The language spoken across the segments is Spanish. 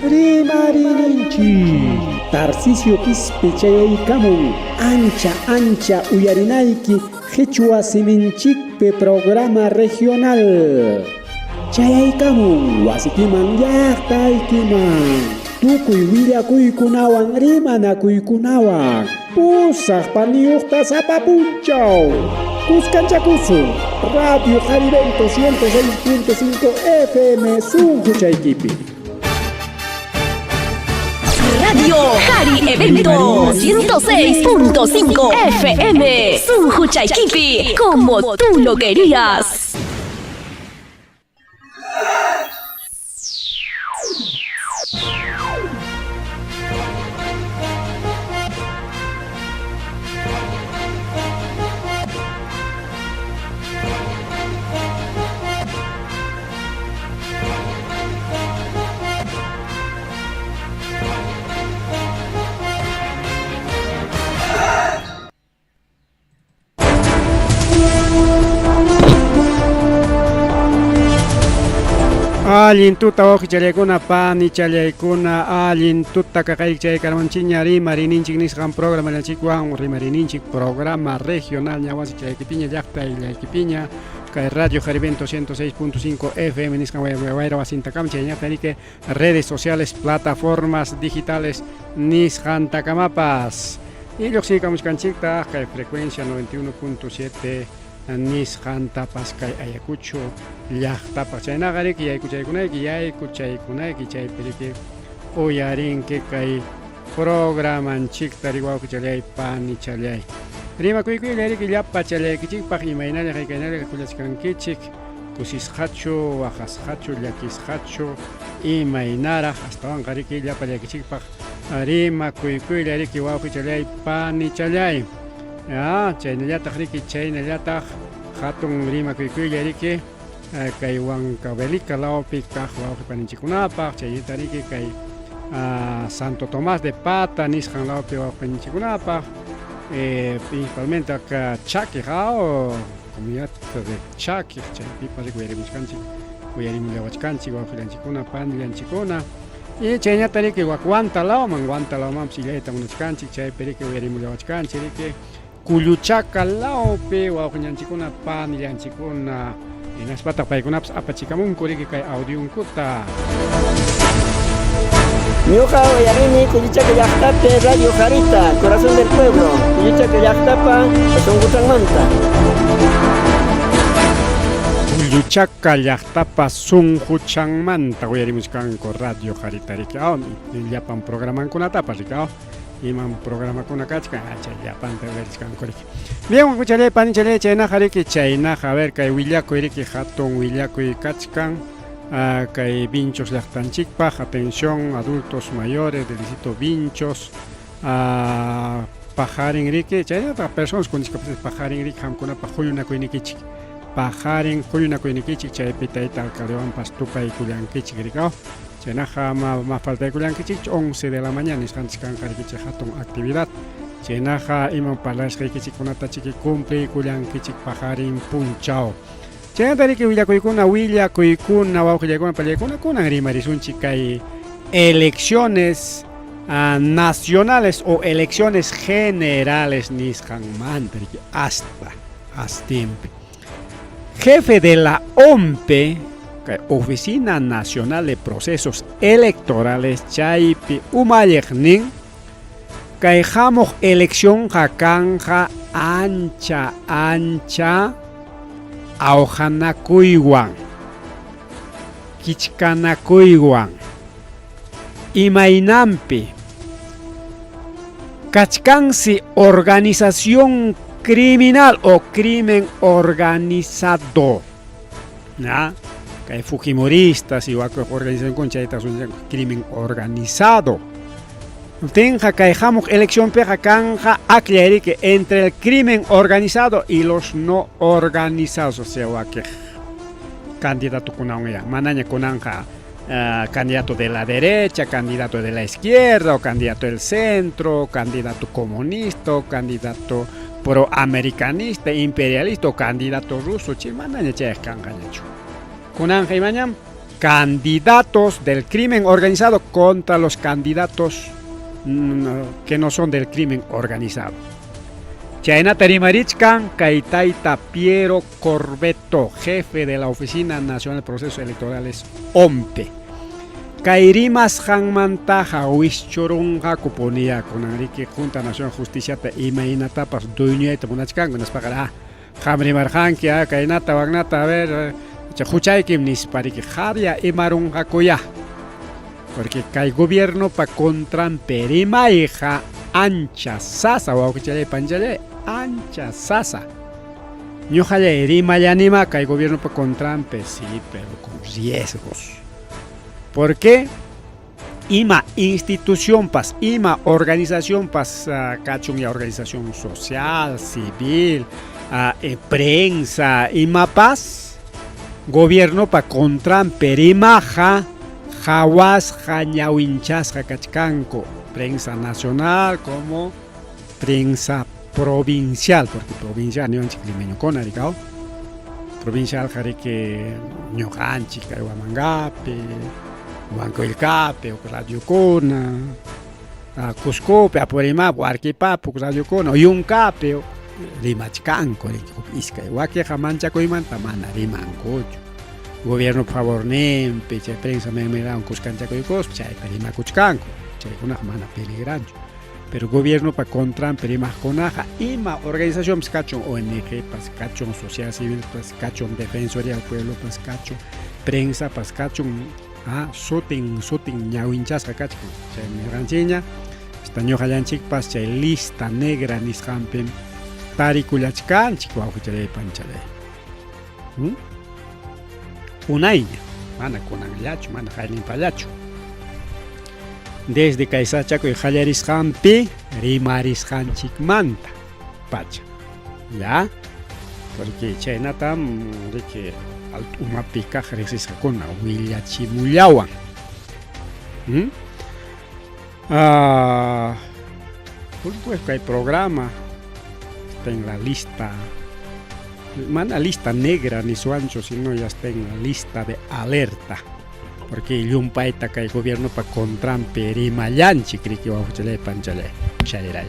Rimarinchi Tarcisio Quispe chayaykamun ancha uyarinayki Quechua Siminchikpe programa regional chayaykamun wasikiman llaqtaykiman tukuy willakuykunawan rimanakuykunawan pusaq paniyuqta sapapunchaw kuskanchakusun Radio Jarivento 106.5 FM Sunquchaykipi. Radio Jari Evento 106.5 FM Sunquchaykipi, como tú lo querías. Allin tuta oqi chalaykuna pani chalaykuna allin tuta kakayk chaykarmanchiña rimarininchik nisqan programa llachikwan rimarininchik programa regional ñawasi chaykipña llaqtaylaykipiña kay Radio Jarivento 106.5 FM nisqan wayra wasintakama chayñatanike redes sociales plataformas digitales nisqan takamapas y lluqsiykamushkanchikta kay frecuencia 91.7 nisqan tapas kay Ayacucho llaqtapas chaynaqariki yaykuchaykunayki chaypiriki uyarinki kay programanchikta riwawki chalay pani chalay rimakuykuyllariki llapa chalaykichikpaq imaynalla qaykaynalla kullachkankichik kusisqachu waqasqachu llakisqachu imaynaraq astawanqariki llapa llakichikpaq rimakuykuyllariki wawqi chalay pani chalay chaynallataq riki chaynallataq hatun rimakuykuyllariki kay Huancavelica lawpi kaq wawqi paninchikunapaq chaynita riki kay Santo Tomás de Pata nisqan lawpi wawqi paninchikunapaq principalmente acá Chaki o comunidad de Chaki chaypipas riki uyarimullawachkanchik wawqilanchikuna panillanchikuna y chaynata riki Guantalawman sillayta munachkanchik chaypi riki uyarimullawachkanchik riki Cuyuchaca lawpi wawqillanchikuna panillanchikuna inaspata paykunapas apachikamunku riki kay audionkuta ñuqa uyarini Cuyuchaca llaqtapi Radio Jarita Corazón del Pueblo Cuyuchaca llaqtapa Sunquchaymanta Cuyuchaca llaqtapa Sunquchaymanta uyarimuskanku Radio Jarita riki llapan programankunatapas riki iman programakuna kachkan llapan veriskanku riki bien kuchalay panichalay chaynaqa riki chaynaqa a ver kay willakuy riki hatun willakuy kachkan kay Vinchos llaqtanchikpaq atención adultos mayores del distrito Vinchos pajarin riki chaynata personas con discapacidad pajarin riki hamkunapaq quyunakuynikichik pajarin quyunakuynikichik chaypi tayta alcaldewanpas tupay kullankichik riki chaynaqa mafaltaykullankichik 11 de la mañana nisqanchikkanqarikichik hatun actividad chaynaqa iman parlashqaykichikkunata chiki cumpliykullankichik pajarin punchaw chaynata riki willakuykuna wawqillaykuna pallaykuna kunan rimarisunchik kay elecciones nacionales o elecciones generales nisqanmanta riki astimpi jefe de la OMPE Oficina Nacional de Procesos Electorales chaypi umalliqnin kay hamuq elección hakanqa ancha awhanakuywan kichkanakuywan imaynampi kachkansi organización criminal o crimen organizado kay fujimoristas y organización con chayta crimen organizado tenja kay hamuq elección peja kanja aclarariki entre el crimen organizado y los no organizados o sea wake candidato kunanga manaña kunanja candidato de la derecha, candidato de la izquierda, o candidato del centro, candidato comunista, candidato proamericanista, imperialista, o candidato ruso, chimana ya kangañachu. Kunanja imañam candidatos del crimen organizado contra los candidatos que no son del crimen organizado. Chayna Tarimarichkan Kaitaita Piero Corbeto, jefe de la Oficina Nacional de Procesos Electorales, OMPE. Kairimas Hanmantaja Wischorunga Kuponía con Enrique Junta Nacional de Justicia y Mainata para dueño de Tamunachkan, con las pagadas. Hamri Marjanki, Kainata, Wagnata, a ver, Chajuchaikim Nispariki, Jaria y Marungakoya. Porque el gobierno para contramperima hija ancha sasa, o que panjale ancha sasa. No jale erima y anima que el gobierno para contrampe, sí, pero con riesgos. ¿Por qué? Ima institución pas, ima organización pas, cachun ya organización social, civil, prensa, ima pas, gobierno para contramperima ja. Jawas Jañawinchas Jacachcanco, prensa nacional como prensa provincial, porque provincial no es criminal con aricao. Provincial jarique ñojanchi, Guamangape, Huancoilcape, Radio Cona, Cuscope, Aporima, Huarquipapo, Radio Cona, Yuncape, Limachcanco, Iscaihuaque, Jamancha, Coimanta, Mana, Rimancocho. Gobierno por favor nempe, chay prensa me da un cuscanchaco y cos, chay perima cuchcanco, chay con una mana peligrancho. Pero gobierno para contra perima conaja, ima organización pascachon ONG, pascachon social civil, pascachon defensoría del pueblo, pascachon prensa, pascachon sotin ñawinchas cacacho, chay me rancheña, estaño hayanchik pas chay lista negra nishampen, tariculachkan, chico ajuchere panchale. Unaiña, mana conangallacho, mana jailin pallacho. Desde Kaisachaco y Jayaris Hampi, Rimaris Hanchik Manta, Pacha. ¿Ya? Porque Chainatam, de que una pica regresa con la Huilla Chimullawan. Pues que hay programa, está en la lista. Mana lista negra ni su ancho, sino ya está en la lista de alerta. Porque el paita que el gobierno para contramper y mayanchi, creo que va a chale panchale, chaleray.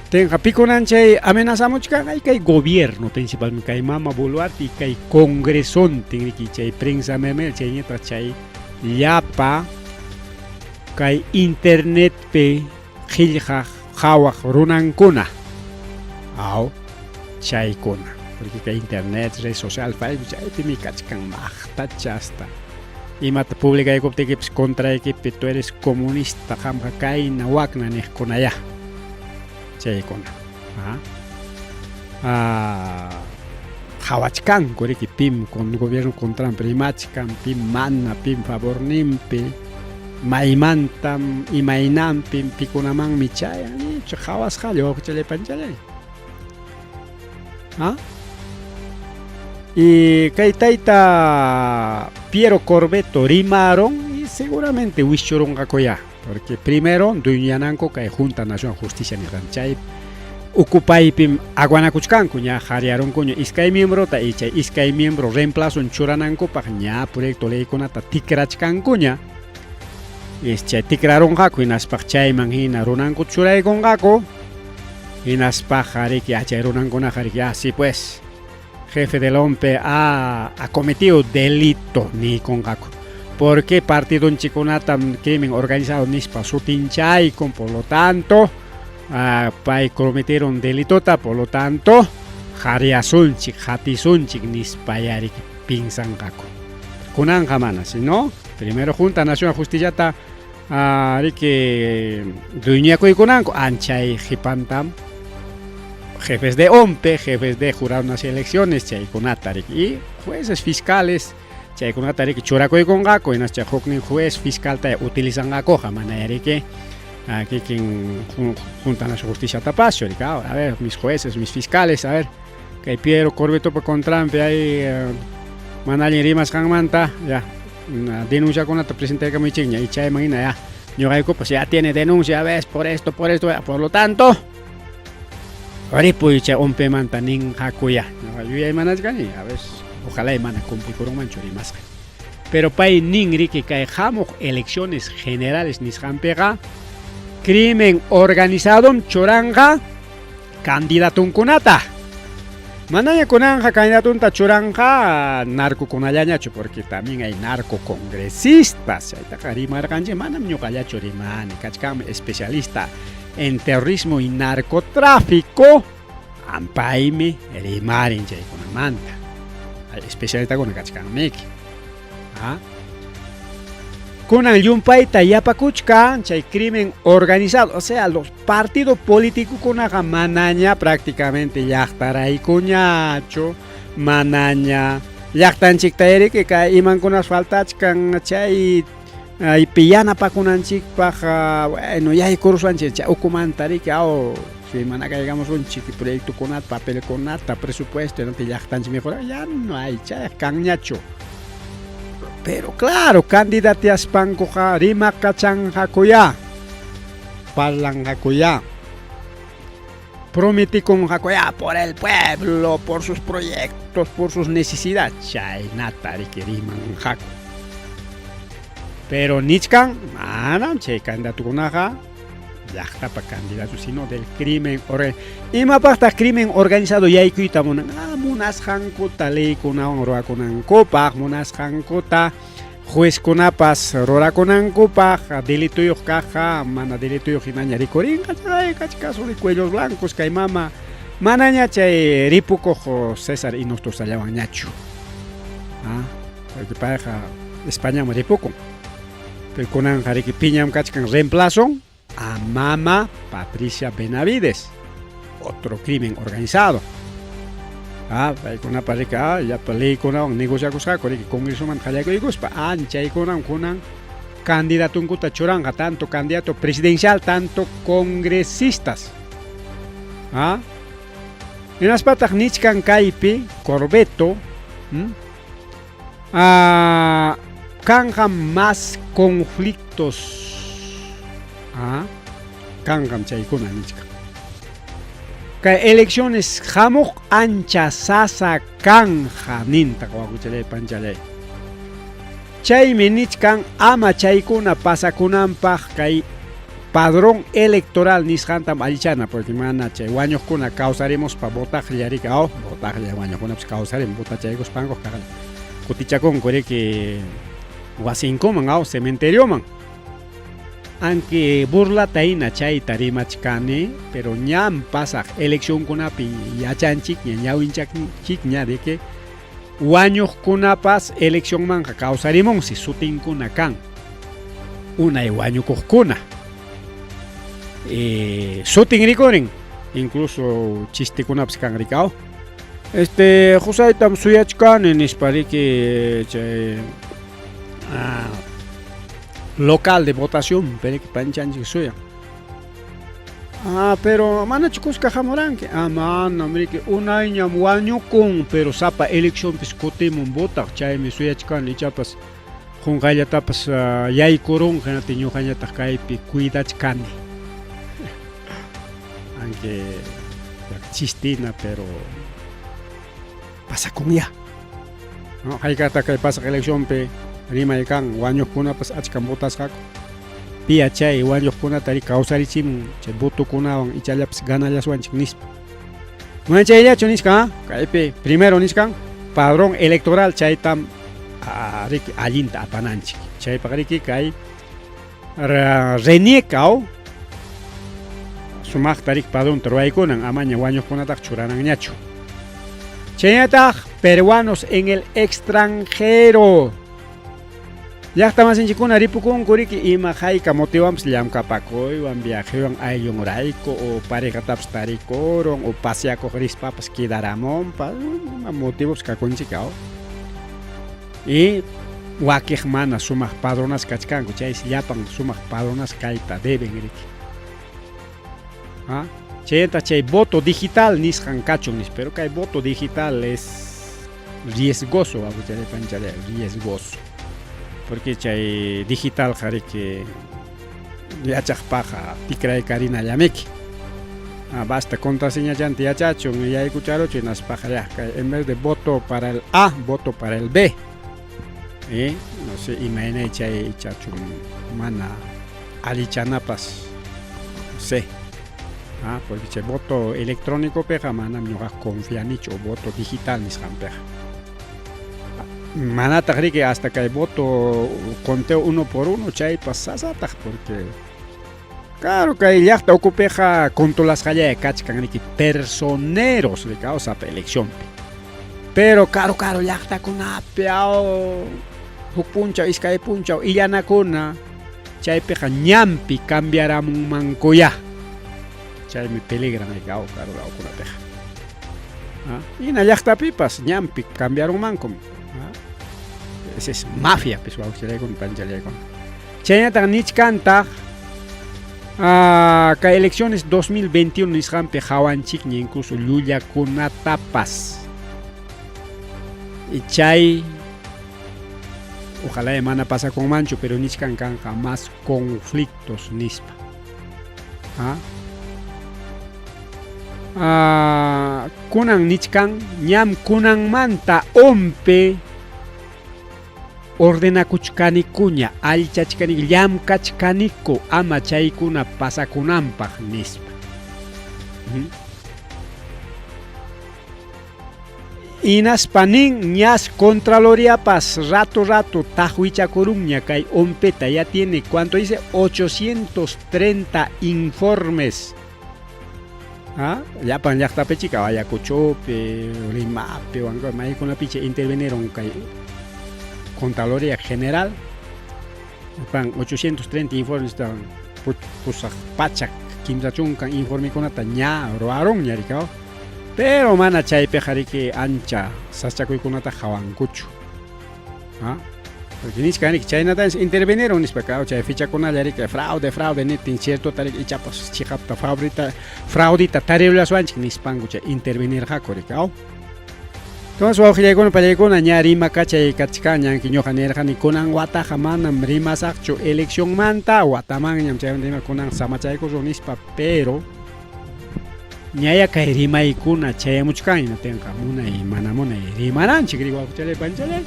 Tenga pico nanche amenazamos que hay gobierno principalmente que hay mama boluarte y que hay congresón tiene que hay prensa meme chay tra chay yapa que hay internet pe gilja jawa runankuna. Au chaykuna, porque que internet, red social, Facebook, chay mi cachcan mahta chasta. Y mata pública de copte que contra que tú eres comunista, jamja kai na wakna ne con allá. Chaykuna. Hawachkan, core que pim con gobierno contra primachkan, pim manna, pim favor nimpe, maimantam y mainam pim picunaman mi chaya, ni chawas jallo, chale panchale. Y Kaitaita Piero Corbeto rimaron y seguramente Wischoron Gakoya, porque primero Duñananco que Junta Nacional de Justicia ni Ranchay ocupay pim aguanacuchcanco ya jariaron coño iskai miembro ta icha iskai miembro reemplazo en churananco pa ña proyecto ley conata tikrachcanco ña este tikraron jaco y nas pachay manjina ronanco churay con gaco y nas pajari que acharon con ajari que así pues jefe del OMPE ha cometido delito ni con gaco porque partido en chiconata crimen organizado nispa sutinchay con por lo tanto pai cometieron delitota por lo tanto jariasunchik hatisunchik nispayari pinsan gaco kunan jamana si no primero Junta Nacional de Justicia ta que duñaco y kunanco anchay hipantam jefes de OMPE, jefes de Jurado Nacional de Elecciones, chaykunatarik y jueces fiscales, chaykunatarik churaco y congaco, y nas chajoknin juez fiscal ta utilizan gaco, jamanayari que aquí quien Junta Nacional de Justicia tapacio, a ver, mis jueces, mis fiscales, a ver, que Piero Corbeto por contrampe ahí, manalin rimas manta, ya, una denuncia con la presidenta de Camichiña, y chay imagina ya, yo pues ya tiene denuncia, ves, por esto, por lo tanto, ahora pues OMPE manta nin hakuya. Yo ya manachgani, a ver, ojalá mana complicaron chorimas. Pero pay ningri que cae jamok elecciones generales nishampega crimen organizado choranga candidato kunata. Manaya kunanja candidato unta choranga narco kunayañacho porque también hay narco congresistas. Ahí está Karimar Kanje manam ñokayacho rimani kachkam especialista en terrorismo y narcotráfico. Ampaime rimarin chay kunamanta. Especialista con kachkam meki. Kunan yumpaita yapakuchka chay crimen organizado, o sea, los partidos políticos kunaga manaña prácticamente yaktaray kuñacho, manaña yaktanchik tayri que iman kunas faltachkan chay pillana pa kunanchik paja, bueno, ya hay cursanchik chay ukumantari que si managa digamos un chiqui proyecto kunat, papel kunat, presupuesto, no te yaktanchik mejor, ya no hay chay kanñacho. Pero claro, candidatas pancoja, rima cachan jacoya, palan jacoya, prometí con jacoya por el pueblo, por sus proyectos, por sus necesidades, chay natari que riman jaco. Pero nichkan, manan, chay candidato kunaja, ya está para candidato, sino del crimen organizado. Y más para crimen organizado, ya hay que ir a munas hankuta ley kunan roa kunan kopa, munas hankuta juez kunapas rora kunan kopa, delito yo caja, mana delito yo hinaña ricorin, cachacaso de cuellos blancos, caimama, manaña chay ripuco César y nuestros sallaban ñacho. Porque pareja España me ripuco. Pero kunan jariki piñam cachacan reemplazo a Mama Patricia Benavides, otro crimen organizado. Con una pareja, ya peleé con un negocio con el Congreso man Jayago y Guspa, ancha y con un candidato en Cutachoranga, tanto candidato presidencial, tanto congresistas. En las patas Nichkan Kaipi, Corbeto, canjan más conflictos. Kangam chaykuna nichka. Kay elecciones jamok ancha sasa kanja ninta kawakuchalay panchalay. Chaymi nichkan ama chaykuna pasakunampaj kay padrón electoral nishantam allichana porque mana chay wañuqkuna causaremos pa votaje yarika votaje wañuqkuna pues causaremos votachaykos pankos kagal. Kutichakon koreki wasinkoman cementerio man. Aunque burla taina chay tarimachkane, pero ñam pasa elección kunapi yachanchik ñawinchak chikña de que wañuq kunapas elección manja causarimon si sutin kunakan una wañuqkuna sutin rikorin incluso chiste kunapas kan rikao Josaitam suyachkan en ispariki chay local de votación, pero que panchanchi suya. Pero mana chicos cajamoranque. Man, hombre que un año muaño con, pero sapa elección piscote mon vota, chay me suya chican lichapas. Con gaya tapas yay corón, que no tenía gaya takai pi cuida chicane. Aunque chistina, pero pasa con ya. No, hay que takai pasa elección pe. Rima ikan wañuq kuna pas achkan botas hako pia chay wañuq kuna tari kausarichim chay voto kunawan ichallapas ganallaswanchik nispa mana chayllachu nisqa kaypi primero nisqan padrón electoral chaytam riki allinta apananchik chaypaq riki kay reniekaw sumaqta riki padrón ruwaykunan amaña wañuqkunataq churananñachu chaynataq peruanos en el extranjero. Ya estamos en Chicuna, Ripukun, Kuriki, y Majaika, motivamos Llamcapacoy, o viaje, ayun raico, o pareja tapstaricoron, o paseaco papas quedaramón, motivos que conchicao. Y Wakijmana, sumas padronas cachcanco, chais yapan, sumas padronas caita, deben riki. Chenta, chay voto digital, nis hancachonis, pero que hay voto digital es riesgoso, riesgoso. Porque chay digital jari que yachaq paja tikray karina llameki. Basta contraseña chanti yachacho, ya escucharon chinas pajaria, en vez de voto para el A, voto para el B. No sé, imagina chay chacho mana alichanapas. No sé. Porque chay voto electrónico peja mana mioja confianicho voto digital ni peja. Mana tajri que hasta que voto conteo 1 por 1 chay pasasa taj porque claro que ya está ocupeja con todas las calles cachcan que personeros de causa elección. Pero caro ya está con apeao puncha iscae puncha y ya nakuna chay peja ñampi cambiará un mancoya. Chay me peligran de caro la ocuna peja. Y na ya está pipas ñampi cambiaron manco. Esa es mafia, pues vamos a ir con panchale con. Chaya tan nich canta. Que elecciones 2021 nisrampe jawanchik ni incluso Luya kunatapas. Y chay ojalá semana pasa con mancho, pero nichkan kan jamás conflictos nispa. Kunan nichkan ñam kunan manta ompe ordena kuchkani kuña alchachkani llam kachkaniko ama chaykuna pasakunampaq nispa. Inaspanin ñas contraloriapas rato tajuichakurumña kay ompeta ya tiene cuánto dice 830 informes. Ya pan llaqtapi chica vaya Cochope, Limape, o algo más con la piche intervinieron kay Contraloría General, 830 informes estaban, pues pachak, kimsachunkan informe con ataña, roaron yaricao, pero mana chay pejari que ancha, sachakoy con ata jawancucho, porque ni siquiera chay nada intervinieron ni pecado, chay ficha con yarica fraude, net incierto tarik y chapas chicapta fraudita terrible aswanch ni spango chay intervenir jacoricao. Entonces vamos a con para con añarima cacha y cachcaña que ñoja nerja ni conan wata jamana rima sacho elección manta wataman ñam chay rima conan samachay ko zonispa pero ñaya kay rima y kuna chay muchkaina tenga muna y manamona y rima nanchi griwa chale panchale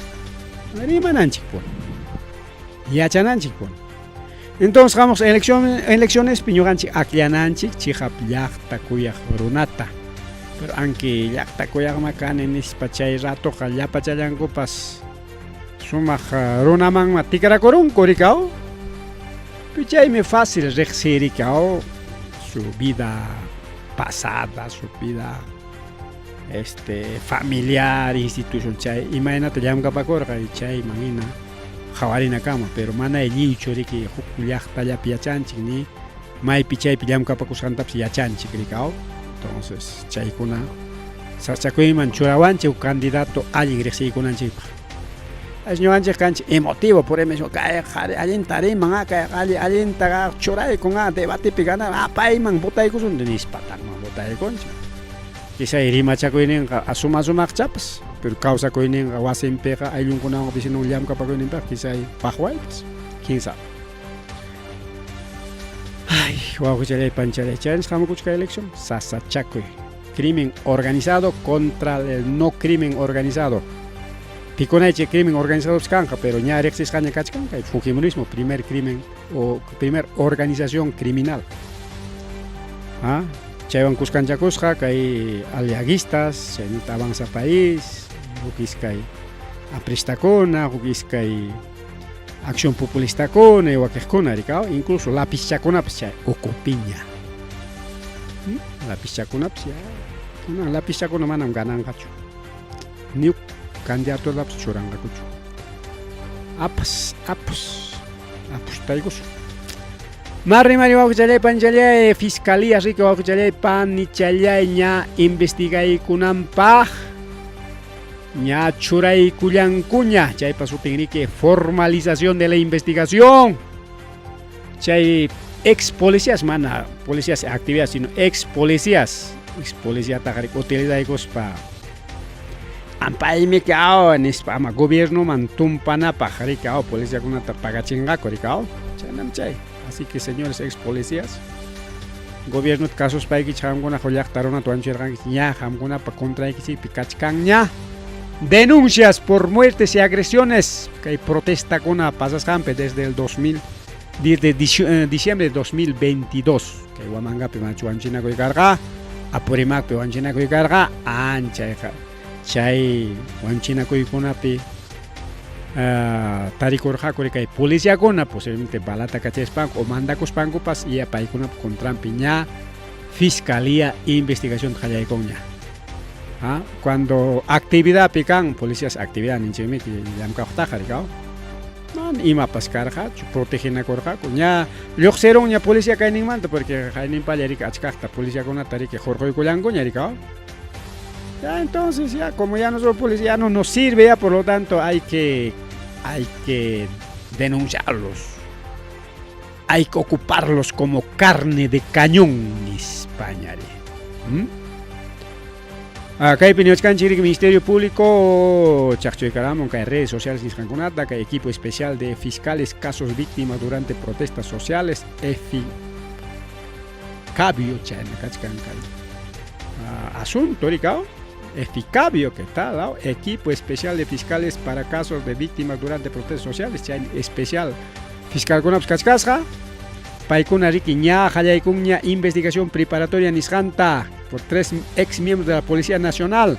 rima nanchi pon ya chananchi pon. Entonces vamos elecciones piñoganchi akliananchi chihap llaqta kuyaq runata. Pero aunque ya está coyama cane en espachay rato ya pachayango pas sumaj runaman matikara corun coricao pichay me fácil rexericao su vida pasada, su vida familiar, institución chay imagínate ya un capacorga y chay imagina jawarina cama pero mana el chori que jukulyak ya piachanchi ni mai pichay pillam capacusantaps ya chanchi cricao. Entonces, chaykuna sachakuyman churawanchi un candidato alligrexi kunanchipa. Señor canchi emotivo por eso kay alintari manga kay alintaga churay con debate pigana payman botay kusun denis patang botay konchi. Kisa irima chakuinen asuma chapas, pero causa kuinen wasen pega ayun kunang opisino liam kapakuinen pa kisa pahwal. Quién sabe. Ay, guau, ya panchale challenge, ¿cómo escucha elección? Sasachacoy. Crimen organizado contra el no crimen organizado. Piconeche crimen organizado escanja, pero ya Alexis Caña Cachcanca, el fujimorismo, primer crimen o primer organización criminal. Chayvan Cuscancha Cusca, que hay aliaguistas, Chenita Avanza País, Juquiscay Apristacona, Juquiscay Acción Populista con Ewaquejcona, incluso la pichacona o copiña. La pichacona la pichacona manam ganan gacho. Ni candidato la choranga gacho. Apus taigos. Marri Wakuchale Panchale, Fiscalía Rico Wakuchale Pan Nichale ña investigai kunampa. Ña churay kuyankuña, chay paso que formalización de la investigación. Chay ex policías, mana, policías actividades, sino ex policías tagarik utilizados pa ampay me cao en espama gobierno mantumpana pajaricao policía con una pagachinga coricao. Chanam chay. Así que señores ex policías, gobierno casos paiki chamguna joyak tarona tuanchergan ya hamguna pa contra iki pikachkanya denuncias por muertes y agresiones que hay protesta con pasas campe desde el 2000 desde diciembre de 2022 que guamanga pe machuanchina ko carga apurimak pe wanchina ko carga ancha chay wanchina ko ikuna pe tarikurja kuri kay policía kuna posiblemente balata kachespan o manda kuspan pas y apa ikuna contra piña fiscalía e investigación jaya ikonya cuando actividad pican policías actividad ninchimi que yam ka khta kharikao non ima paskarja protegena korja kunya lyoxero nya policía kay ning manta porque haynin paleri achkakta policía kuna tarike jorjoy kulango nyarikao. Ya entonces ya como ya no somos policía no nos sirve ya, por lo tanto hay que denunciarlos, hay que ocuparlos como carne de cañón en España. Acá hay opiniones que el Ministerio Público, Chacchoy Caramo, que hay redes sociales niscanconata, que hay equipo especial de fiscales casos víctimas durante protestas sociales, Cabio asunto, Ricao. Eficabio que está equipo especial de fiscales para casos de víctimas durante protestas sociales, especial fiscal con abscascasja paikuna riquiña hayaikuña investigación preparatoria nisjanta por 3 ex miembros de la Policía Nacional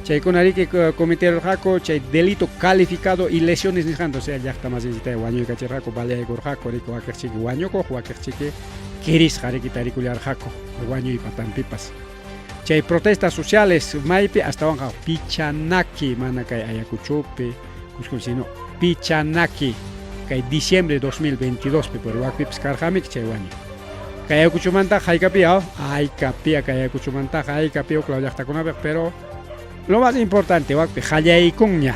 chaikuna riqui comité rojaco chay delito calificado y lesiones nisjanta, o sea ya está más de guaño y cachirraco vale gorjaco rico akerchiqui guaño ko akerchiqui kiris jariki tarikuliar jaco guaño y patampipas. Chay protestas sociales maipe hasta banja Pichanaki mana kay Ayacuchope kuskunsino Pichanaki kay diciembre de 2022 por wakpips karhamik chay waño kay Ayacuchumanta haykapia kay Ayacuchumanta haykapia Claudia Takuna pero lo más importante wakpi hayaykunya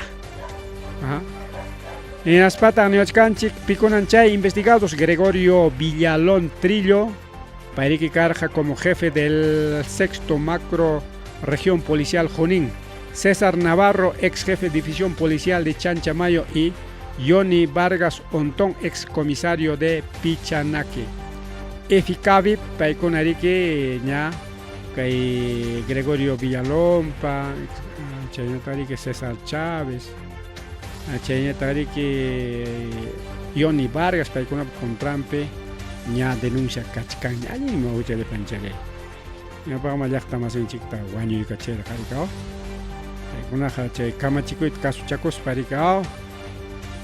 en Aspata Neochkanchik Piconan chay investigados Gregorio Villalón Trillo Pairiki Carja como jefe del 6º Macro Región Policial Junín, César Navarro, ex jefe de División Policial de Chanchamayo y Yoni Vargas Ontón, ex comisario de Pichanaki. Eficavi, Paikonariki, ña, Kay Gregorio Villalompa, Chaynatari César Chávez, Chaynatari Yoni Vargas, Paikona Contrampe. Ña denuncia kachkan allí me voy a le panchale ya para más ya más en chiquita guaño y cachera caricao una hacha cama chico y caso chacos paricao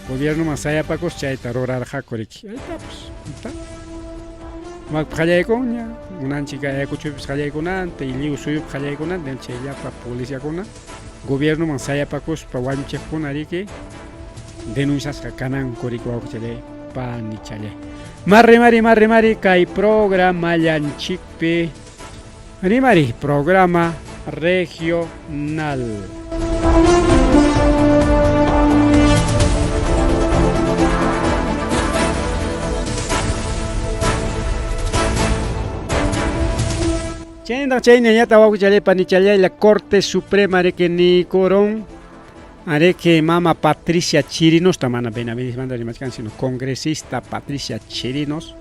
gobierno más allá pacos chay tarorar jacoriki ahí está pues está más pajaya coña una chica ya escucho pajaya con te y liu suyo pajaya con del chay ya para policía con gobierno más allá pacos para guaño con ariki denuncias canan coricao chale pan ni chale Mari kai programa yanchikpe Mari programa regional. Chayna ya tawaku chale panichale la Corte Suprema de que ni corón Are que mama Patricia Chirinos, tamana Benavides manda de Machcan, sino congresista Patricia Chirinos.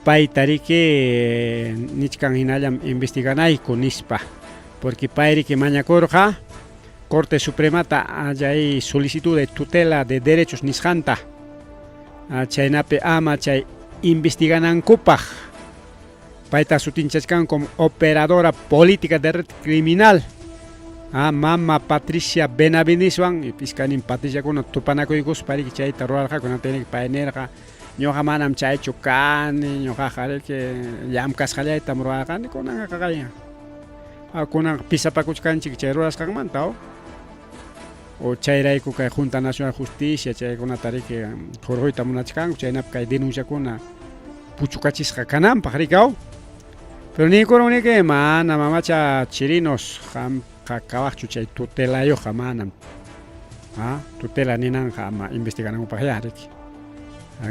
Paitari que Nichkan Hinayam investiganay con ISPA, porque pairi que maña corja, Corte Suprema haya ahí solicitud de tutela de derechos Nishanta. Chaynape ama chay investiganan Kupaj. Paita sutinchachkan como operadora política de red criminal. Mama Patricia Benavides y piscanin Patricia con tupanaco y gus para que chay tarroja con tener paenerja ñoja manam chay chucan ñoja jare que yam casjaya tamroagan con una cagaya con pisa pacuchcan chicheroas cagmantao o chayrai ku kay Junta Nacional Justicia chay con tare que jorjoy tamunachkan chaynap kay denuncia con puchukachis kanam pajaricao pero ni corone que mana mamacha Chirinos jam Kakawachu chay tutela yo jamanam tutela ninan jama investigaran upajyarik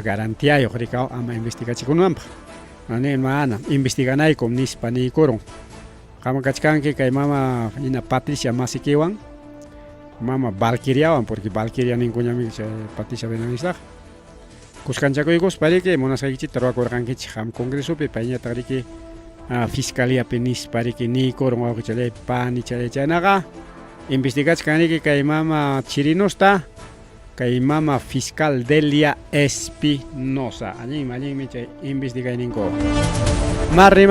garantía yo ricao ama investigachi kunampa nani mana investiganay com nispa ni koron jama kachkan que kay mama ina Patricia Masikiwan mama Valkyriawan porque Valkyria ninguñami Patricia Benavides kuskanchakuykos pariki munasqaykichita ruwakurqankichik ham congresopi payñataq riki fiscaliapi nispa riki niykurin wawqichalay pani chalay chaynaqa investigachkanriki kay mama Chirinosta kay mama fiscal Delia Espinosa allinmi chay investigayninko marri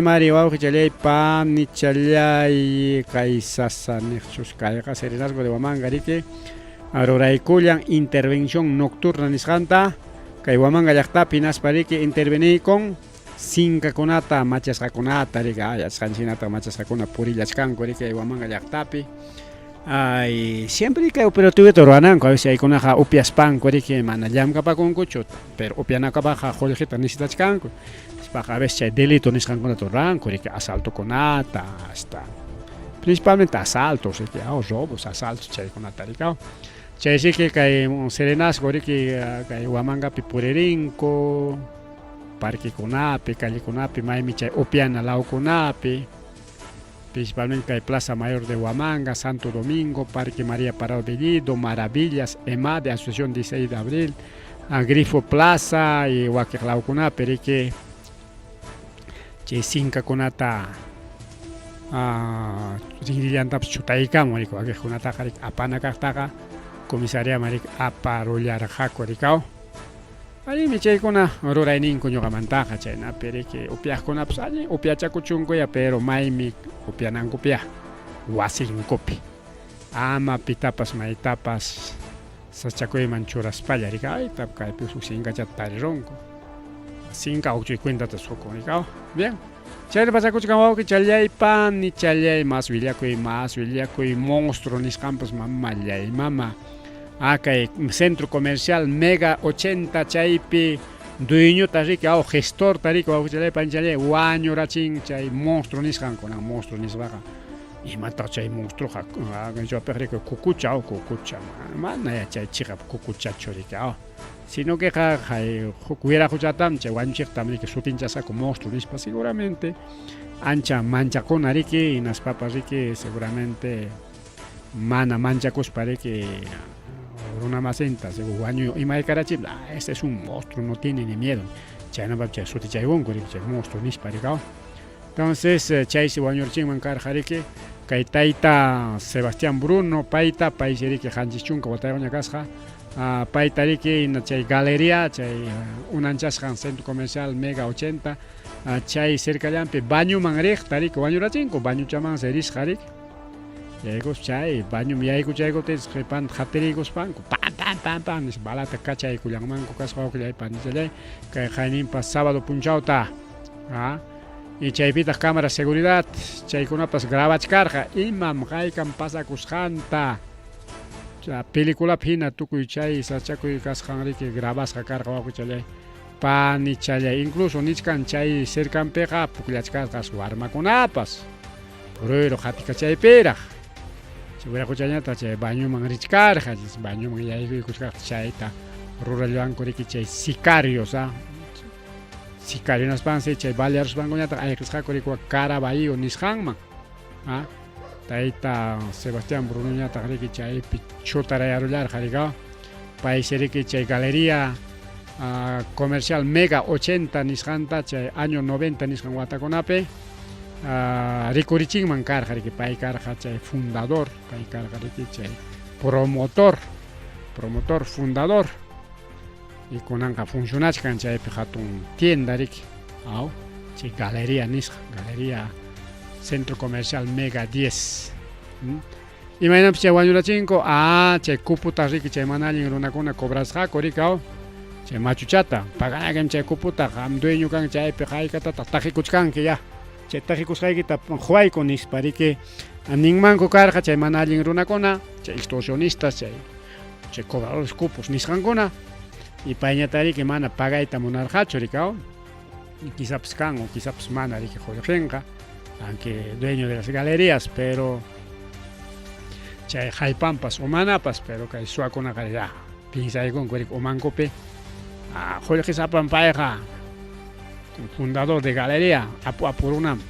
mari wawqichalay pani chalay kay sasa niqchus kayqa serenazgo de Huamanga riki ruraykullan intervención nocturna nisqanta kay Huamanga llaqtapi naspa riki interveniyku sinkakunata machasqakunata riki yachqanchiknata machasqakuna purillachkanku riki Huamanga llaqtapi siempre riki operativo ruwananku a veces aykunaqa upiaspanku riki mana llamkapakunkuchu pero upianakapaqa qullqita necesitachkanku a veces chay delito nisqankunata ruranku riki asaltokunata hasta principalmente asaltos riki robos asaltos chaykunata riki chaysiki kay serenazgo riki kay Huamangapi puririnku parquekunapi callekunapi maymi chay upiana lawkunapi principalmente kay Plaza Mayor de Huamanga, Santo Domingo, Parque María Parado Bellido, Maravillas, EMADE, Asociación 16 de Abril, Grifo Plaza y wakiq lawkunapi riki chay sinkakunata rinrillantapas chutaykamun riki wakiqkunataqa riki apana kaqtaqa comisaría marik aparullarqaku rikaw allimi chaykuna rurayninku ñuqamantaqa chaynapi riki upiaqkunapas alli upiachakuchunkuya pero maymi upianankupiaq wasinkupi ama pitapas maytapas sachakuyman churaspalla rika ayta kaypi huk sinkachata tarirunku sinka ukchuy cuentata sukun rikaw bien chayri pasakuchkan wawqi challay pani challay mas willakuy monstruo nisqanpas mamallay mama kay centro comercial Mega 80 chaypi dueñota riki gestorta riki wawqichalay pani challay wañurachin chay monstruo nisqankuna monstruo nisqaqa imata chay monstruoqa qanchawpiq riki kukucha mana chay chiqap kukuchachu riki sino que huk wiraquchatam chay wañuchiqtam riki sutinchasqaku monstruo nispa seguramente ancha manchakuna riki hinaspapas riki seguramente mana manchakuspa riki runamasinta wañu imaykarachip este es un monstruo no tiene ni miedo chaynapas chay sutichaywanku riki chay monstruo nispa riki entonces chaysi wañurchinman karqa riki kay tayta Sebastián Bruno payta paysi riki qanchis chunka watayuqña kasqa payta riki chay galería chay unanchasqan centro comercial Mega 80 chay cercallampi bañuman riqta riki wañurachinku bañuchaman risqa riki yaykus chay bañum yaykuchaykutis qhipan qatiriykuspanku pam nis balata kachaykullanmanku kasqa wawqillay pani challay kay qayninpas sábado punchawta y chaypitaq cámara seguridad chaykunapas grabachkarqa imam qaykan pasakusqanta películapi hina tukuy chay sachakuy kasqan riki grabasqa karqa wawqichalay pani challay incluso nisqan chay cercanpiqa pukllachkarqas warmakunapas puruyru qatikachaypiraq chay wiraquchañata chay bañuman richkarqa bañuman yaykuykusqaqta chayta rurallwanku riki chay sicarios sicario naspansi chay balearuspанkuñata ayqisqaku riki Caraballo nisqanman tayta Sebastián Brunoñataq riki chaypi chutarayarullarqa riki paysi riki chay galería comercial Mega 80 nisqanta chay año 90 nisqan watakunapi rikurichinman karqa riki pay karqa chay fundador pay karqa riki chay promotor fundador y kunanqa funcionachkan chaypi hatun tienda riki chay galería nisqa galería centro comercial Mega 10 imaynapas chay wañurachinku chay cuputa riki chay mana allin runakuna cobrasqaku riki chay machuchata paganaykim chay cuputa qam dueño kan chaypi hayk'atataq tajikuchkanki chay tajikusqaykita huayku nispa riki ninmanku karqa chay mana allin runakuna chay extorsionistas chay cobradores cupos nisqankuna y payñata riki mana pagayta munarqachu riki quizás kan o quizás mana riki qullqinqa aunque dueño de las galerías pero chay haypampas o manapas pero kay suwakunaqa pinsaykunku riki umankupi qullqisapan payqa fundador de galería apurunam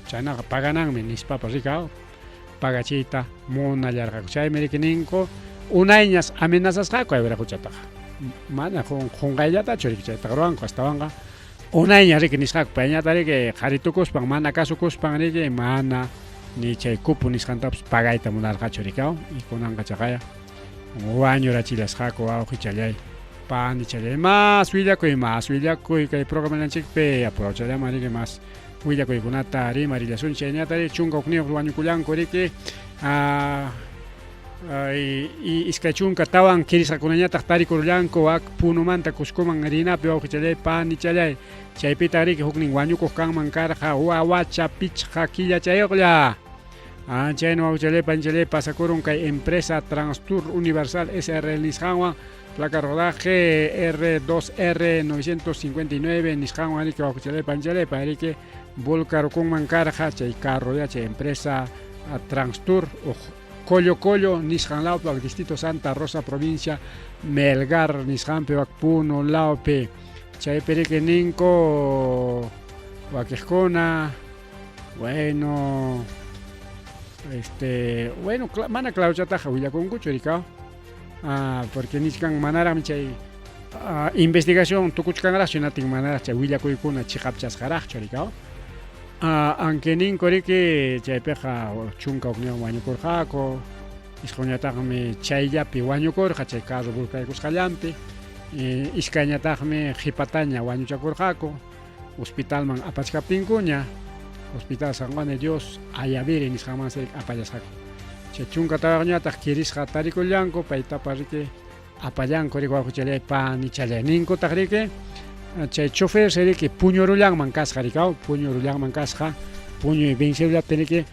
chaynaqa pagananmi nispapas riki pagachiyta munallarqaku chaymi riki ninku unayñas amenazasqaku ay wiraquchataqa mana junqayllata churiki chayta ruwanqa astawanqa unayña riki nisqaku payñata riki qharitukuspan mana kasukuspan riki mana ni chay cupo nisqantapas pagayta munarqachu rikaw y kunanqa chaqaya wañurachilasqaku wawqichalay pani chalay más willakuy kay programanchikpi aprovechallayman riki más willakuykunata rimarillasunchik chayñata riki chunka hukniyuq wañukullanku riki iskay chunka tawan kirisqakunañataq tarikurullanku wak punumanta Cuscoman rinapi wawqichalay pani chalay chaypita riki huknin wañukuq kanman karqa wawacha pichqa killachayuqlla chayna wawqichalay panchalay pasakurun kay empresa Transtour Universal SRL nisqanwan placa rodaje R2R 959 nisqanwan riki wawqichalay panchalay riki Volcarukunman karqa chay carro ya chay empresa Transtour Collo nisqanlawpi distrito Santa Rosa provincia Melgar nisqanpi wak Puno lawpi chaypi riki ninko wakiqkuna bueno mana clauchataqa willakunkuchu rikaw porque nisqan manaraqmi chay investigación tukuchkanraqchu hinatin manaraq chay willakuykuna chiqapchasqaraqchu rikaw aunque ninko riki chaypiqa chunka hukniyuq wañukurqaku isqhuñataqmi chayllapi wañukurqa chay carro volcaykusqallanpi iskayñataqmi qhipataña wañuchakurqaku hospitalman apachkaptinkuña Hospital San Juan de Dios Ayaviri nisqanman sirik apallasqaku chay chunka tawaqñataq kirisqa tarikullanku paytapas riki apallanku riki wawqichalay pani chalay ninkutaq riki chay chofer riki puñurullanman kasqa rikaw puñurullanman kasqa puñuy venciullapi riki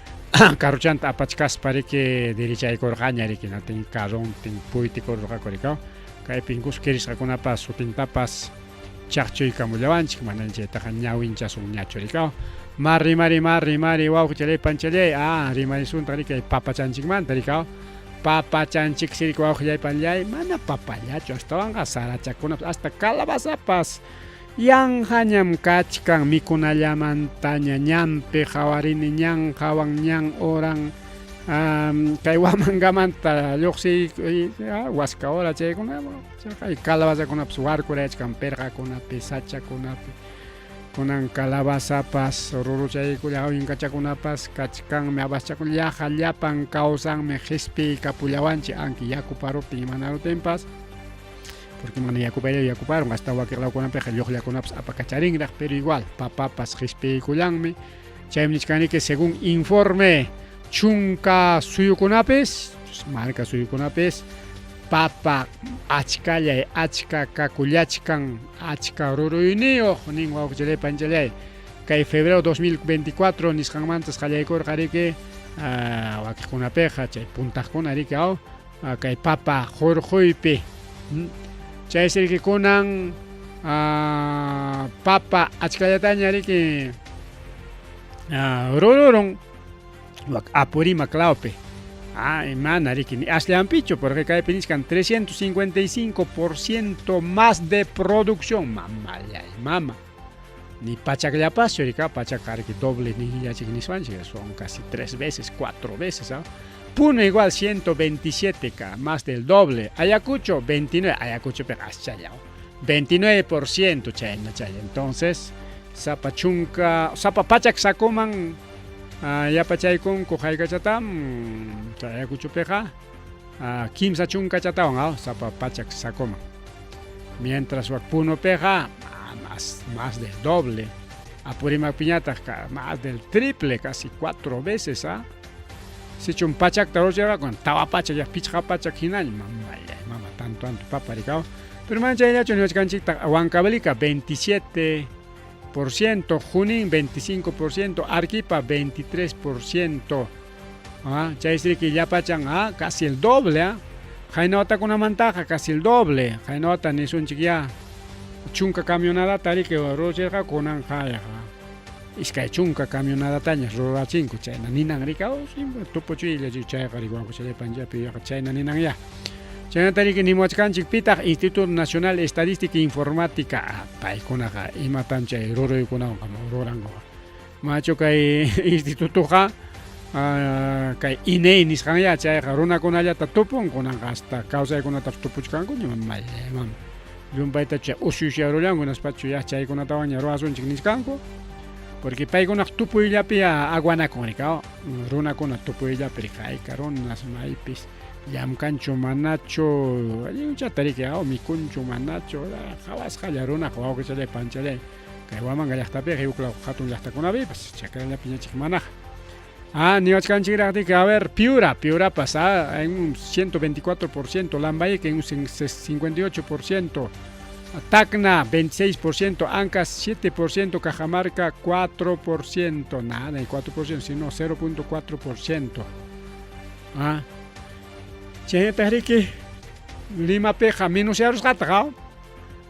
carruchanta apachkaspa riki derechaykurqaña riki natin carrontin puytikurqaku rikaw kaypin kirisqakunapas sutintapas chaqchuykamullawanchik mana chaytaqa ñawinchasunñachu rikaw mar rimari wawqichalay panchalay rimarisunta riki papachanchikmanta rikaw papachanchik riki wawqichalay panllay mana papallachu astawanqa sarachakunapas hasta calabazapas yanqañam kachkan mikunallamantaña ñanpi qawarini ñan qawan ñan oran kay wamankamanta lluqsiy waska hora chaykuna calabazakunapas warkurayachkan perqakunapi sachakunapi kunan calabazapas ruruchaykulla awinkachakunapas kachkanmi abaschakuna llapan kawsanmi qhisp'i kapullawanchik anki yaku paruptin mana rutinpas porque mana yakuparon hasta wakiqlawkunapiqa lluqllakunapas apakacharinraq pero igual papapas qhisp'iykullanmi chaymi nishkaniki según informe chunka suyukunapis marca suyukunapis papa achka kakullachkan achka ruruyniyuq nin wawqichalay panchalay kay febrero 2024 nisqanmantas qallaykurqa riki wakiqkunapiqa chay puntaqkuna riki kay papa hurquypi chay riki kunan papa achkallataña riki rururun Apurimac Claupe mana riki ni asleampichu porque kaypi niskan 355% más de producción mama ni pachakllapas rika pachak riki doble ni yachik niswanchik son casi 3 veces 4 veces Puno igual 127k más del doble Ayacucho 29 Ayacucho pegas chayao 29% chayna chay entonces sapa pachak sakuman yapachaykunku haykachatam Ayacuchopiqa kimsa chunka chatawan sapa pachak sakuman mientras Punopiqa más del doble Apurimac piñataq más del triple casi 4 veces sichun pachak tarochera con tawa pachak ya pichqa pachak hinaña mama tanto papa rikaw pero manchayllachu niwachkanchikta Huancavelica 27%, Junín 25%, Arequipa 23%. Chaysriki yapachan casi el doble. Jainota con una mantaja casi el doble. Jainota ni son chiquia chunka camionada tariki rocherja con anjaya. Iskay chunka camionada tañas rorachinko chayna ninan rikao tupo chile chayqa riwanku chay panjapi chayna ninan ya. Chayna tariki nimuachkanchik pitaq Instituto Nacional de Estadística e Informática paykunaqa imatan chay ruruykunawan ruranqa machu kay institutoqa kay INEI nisqanya chayqa runakunallata tupunkunaqa hasta kawsaykunatapas tupuchkanku niman Llumpayta chay ushushiarullanku naspachu ya chaykunatawan ña ruwasunchik nisqanku porque paykunaq tupuyllapi aguanakunrika runakuna tupuyllapi kayka runas maypis llamkanchu manachu allinchatariki mikunchu manachu qhawasqalla runaq wawqichalay panchalay kay Huamanga llaqtapiqa uklaw hatun llaqtakunapipas chakrallapi ñachik manaq niwachkanchikraqtiki a ver Piura pasa en un 124%, Lambayeque en un 58%, Tacna 26%, Ancas 7%, Cajamarca 4%, nada, el 4%, sino 0.4%. Chenetarique Lima Peja menos Yarusgata,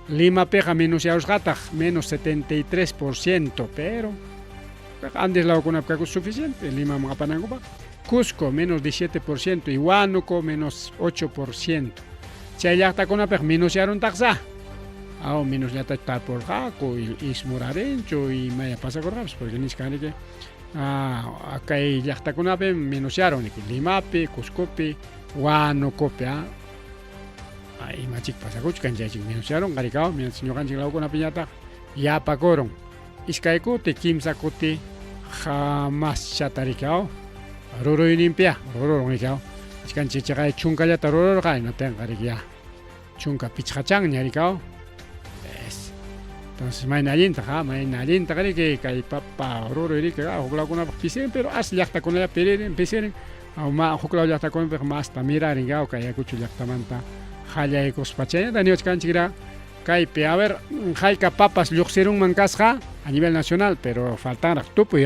Lima Peja menos Yarusgata, menos 73%, pero antes la Oconapca es suficiente, Lima Mapanangopa. Cusco menos 17%, y Huánuco menos 8%. Chayacta con la menos yaron taxa. Menos ya está por Jaco, y Ismurarencho, y Maya pasa con Raps, porque ni siquiera que acá ya está con la menos yaron, Limape, Cuscope, Huánucope, ahí machic pasa con Canjachik, menos yaron, Garicao, menos señor Canchilao con la piñata, ya pacoron. Iskaykuti, Kimsakuti, jamás chataricao. Roro y limpia, roro ricao. Iskanchichaka chunkallata roro gai no tenga rikia. Chunka pichachang ñaricao. Entonces mainallinta que kai papa roro rica, jugla con una piscina, pero as llacta con ella peren, piscina. Ma jugla llacta con más tamira ringao kai akuchu llacta manta. Jaya ecos pachaya, Daniel Canchigra. Caipe, a ver, Jaika papas luxerun mancasja a nivel nacional, pero faltan tupuy,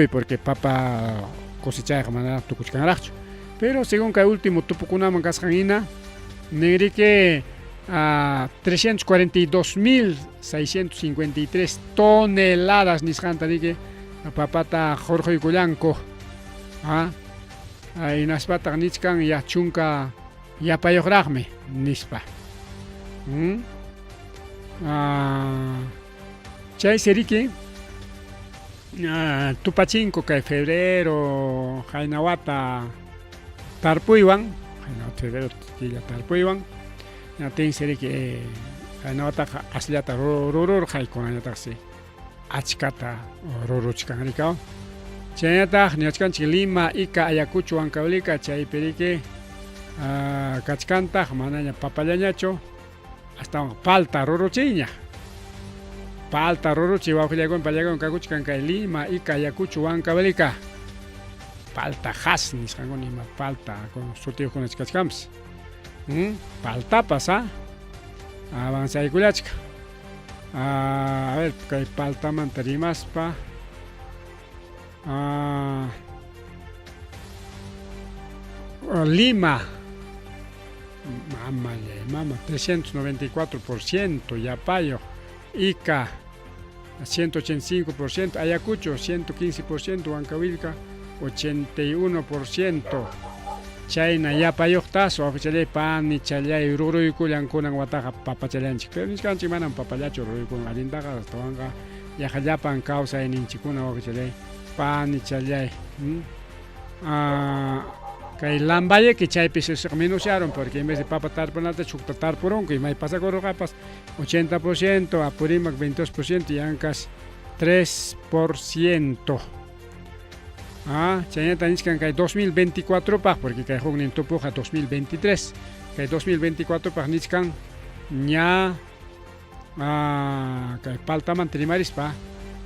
porque papa cosecha de manera tucuchcanaracho. Pero según que último tupucuna mancasjanina, negrique a 342.653 toneladas nisjanta dique a papata Jorge Cuyanco, y naspata nichkan ya chunka ya payoragme nispa. Chay seriki Tupachinko kay febrero Jainawata Tarpuywan febrero Tarpuywan ten seriki Jainawata aslata roror jaykunataksi achkata rorochkanrikao chaynata niachkanchik Lima Ica Ayacucho Huancavelica chay periki kachkanta manaña papallañacho hasta palta rorochiña. Palta rorochi wawqillawan pallawan kakuchkan kay Lima Ica Ayacucho Huancavelica. Palta has nisqankuna ima palta con sutiyuqkuna kachkanpas. Palta pasa. Avanzaykullachka. A ver kay paltamanta rimaspa. Lima. Mama, 394%, Yapayo, Ica, 185%, Ayacucho, 115%, Huancavelica, 81%, Chayna, Yapayo, Tazo, Oficial Pan, Chalay, Ruru y Cuyancunan, Wataja, Papachalanchi, pero ni siquiera chimanan Papalacho, Ruru con Alindaga, Toanga, Yajayapan, causa en Inchicuna, Oficial Pan, Chalay. Kay Lambaye que chay pesos menunciaron porque en vez de papa tarponata chukta tarporón que may pasa con capas 80%, Apurimac 22% y Ancas 3%. Chaynata niscan kay 2024 pa porque kay hognin tupuja 2023. Kay 2024 pa niscan ña kay paltaman trimaris pa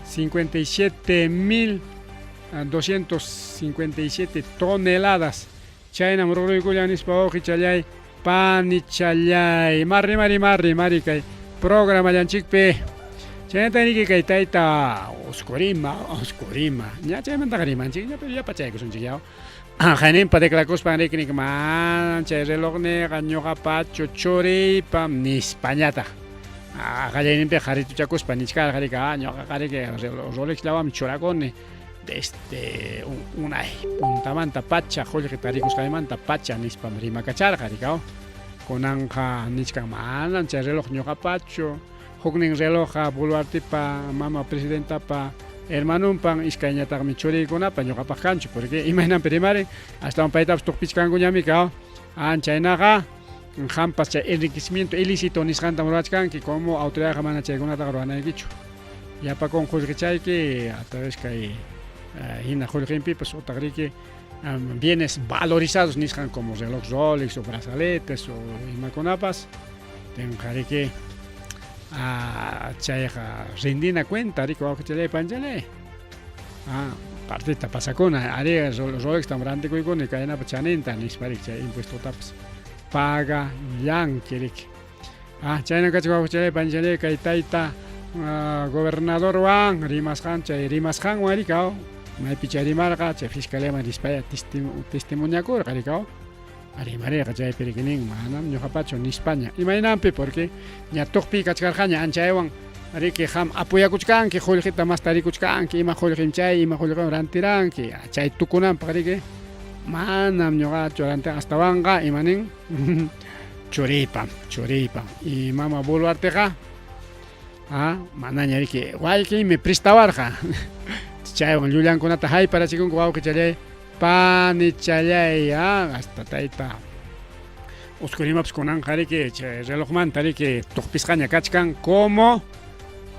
57.257 toneladas. Chayna mururu kullanis pa oji chalay pani chalay mari kay programa llanchikpe chaynata niki kay tayta oskurima ña chaymanta qarimanchik ña pero ya pachaykusunchik yaw qaninpa declacuspa riknik man chay relojneqa ñuqapachu churiypam nispañata qallayninpi qarituchakuspa nichkara qarika ñuqa qarika rolexlawam churakuni desde una puntamanta pacha jolle taricus caimanta pacha nispam rimakacharqa rikao kunanja nichka manan chay reloj ñuqapachu huknin reloja boluartipa mama presidentapa hermanunpan iskayñataqmi churiykunapa ñuqapaq kanchu porque imaynanpi rimari hasta un paytapas tuqpichkankuñami kao chaynaqa jampas chay enriquecimiento ilícito nisqanta murachkanki como autoridad mana chaykunata ruwanaykichu yapa conjurkichayki a través kay hina qullqinpipas utaqriki bienes valorizados nisqan como reloj Rolex o brazaletes o imakunapas tenqariki chayqa rindina cuenta rico wawqichalay panchalay partita pasakuna ari Rolex tamrantikuykunmi kaynapa chaninta nisparik chay impuestotapas paga llankirik chayna kachik wawqichalay panchalay kay tayta gobernadorwan rimasqan chay rimasqanwan rikaw maypi chay rimarqa chay fiscaliaman rispaya testimoniakurqa rikaw arimarayqa chaypi rikinin manam ñuqapachu nispaña imaynanpi porque ña tuqpi kachkarqaña anchaywan riki qam apuyakuchkanki qullqita mas tarikuchkanki ima qullqim chay ima qullqim rantiranki chay tukunanpaq riki manam ñuqachu rantiran astawanqa imanin churipam y mama boluarteqa manaña riki waykimi prestawarqa chaywan llullankunata hayparachikunku wawqichalay panichalay hasta tayta uskurimapas kunanqa riki chay relojmanta riki tuqpisqaña kachkan como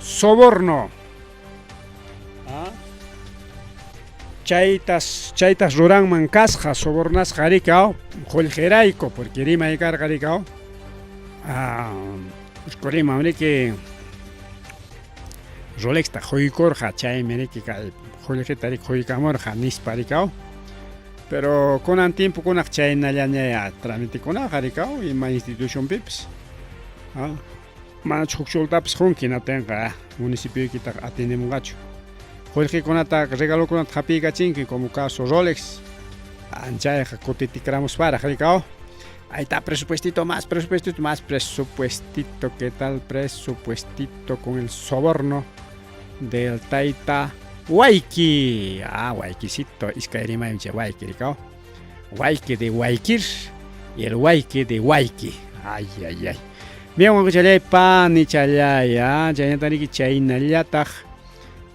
soborno chaytas ruranman kasqa sobornasqa riki qullqirayku porque rimay karqa riki uskuriman riki Rolexta quykurqa chaymi riki kay qullqita riki quykamurqa nispa riki pero kunan tiempokunaq chaynallaña tramitekunaq riki ima institucionpipas manachu huk shultapas qunki natinqa municipioykitaqa atendimunqachu qullqikunata regalokunata qapiykachinki como caso Rolex anchayqa kutitikramusparaq riki ahí está presupuestito, ¿qué tal presupuestito con el soborno del tayta Wayki? Waykicito, iskayrima inche Wayki rikao. Wayki de Waykir y el Wayki de Wayki. Ay. Bien, wangkuchalay panichalay, chaynata riki chaynallataq